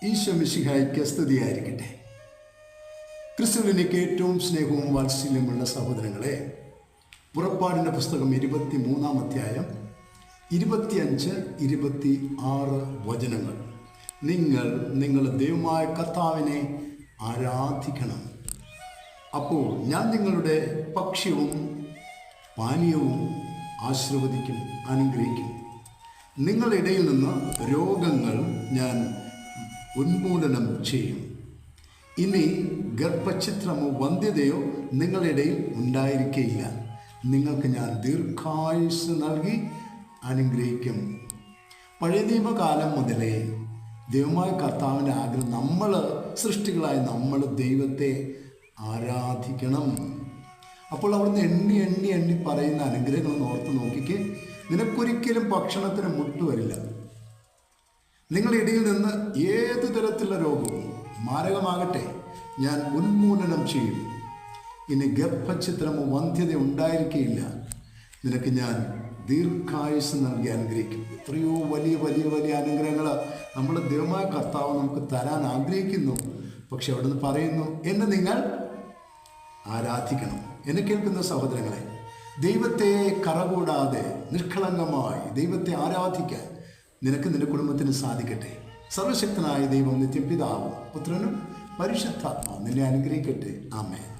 ഈശോ മിശിഹായ്ക്ക് സ്തുതിയായിരിക്കട്ടെ. ക്രിസ്തുവിലേക്ക് ഏറ്റവും സ്നേഹവും വാത്സല്യമുള്ള സഹോദരങ്ങളെ, പുറപ്പാടിൻ്റെ പുസ്തകം 23-ാം അധ്യായം 25-26 വചനങ്ങൾ. നിങ്ങൾ നിങ്ങളുടെ ദൈവമായ കർത്താവിനെ ആരാധിക്കണം. അപ്പോൾ ഞാൻ നിങ്ങളുടെ ഭക്ഷ്യവും പാനീയവും ആശീർവദിക്കും, അനുഗ്രഹിക്കും. നിങ്ങളുടെ ഇടയിൽ നിന്ന് രോഗങ്ങൾ ഞാൻ ഉന്മൂലനം ചെയ്യും. ഇനി ഗർഭഛിദ്രമോ വന്ധ്യതയോ നിങ്ങളുടെ ഇടയിൽ ഉണ്ടായിരിക്കുകയില്ല. നിങ്ങൾക്ക് ഞാൻ ദീർഘായുസ് നൽകി അനുഗ്രഹിക്കും. പഴയ നിയമകാലം മുതലേ ദൈവമായ കർത്താവിൻ്റെ ആഗ്രഹം, നമ്മൾ സൃഷ്ടികളായ നമ്മൾ ദൈവത്തെ ആരാധിക്കണം. അപ്പോൾ അവിടുന്ന് എണ്ണി എണ്ണി എണ്ണി പറയുന്ന അനുഗ്രഹങ്ങളൊന്ന് ഓർത്ത് നോക്കിക്കേ. നിനക്കൊരിക്കലും ഭക്ഷണത്തിന് മുട്ടുവരില്ല. നിങ്ങളുടെ ഇടയിൽ നിന്ന് ഏതു തരത്തിലുള്ള രോഗവും മാരകമാകട്ടെ ഞാൻ ഉന്മൂലനം ചെയ്യും. ഇനി ഗർഭഛിദ്രമോ വന്ധ്യത ഉണ്ടായിരിക്കുകയില്ല. നിനക്ക് ഞാൻ ദീർഘായുസ് നൽകി അനുഗ്രഹിക്കും. എത്രയോ വലിയ വലിയ വലിയ അനുഗ്രഹങ്ങൾ നമ്മുടെ ദൈവമായ കർത്താവ് നമുക്ക് തരാൻ ആഗ്രഹിക്കുന്നു. പക്ഷെ അവിടുന്ന് പറയുന്നു, എന്നെ നിങ്ങൾ ആരാധിക്കണം. എന്നെ കേൾക്കുന്ന സഹോദരങ്ങളെ, ദൈവത്തെ കറകൂടാതെ നിഷ്കളങ്കമായി ദൈവത്തെ ആരാധിക്കാൻ നിനക്ക് നിന്റെ കുടുംബത്തിന് സാധിക്കട്ടെ. സർവശക്തനായ ദൈവം, നിത്യം പിതാവും പുത്രനും പരിശുദ്ധാത്മാവും നിന്നെ അനുഗ്രഹിക്കട്ടെ. ആമേൻ.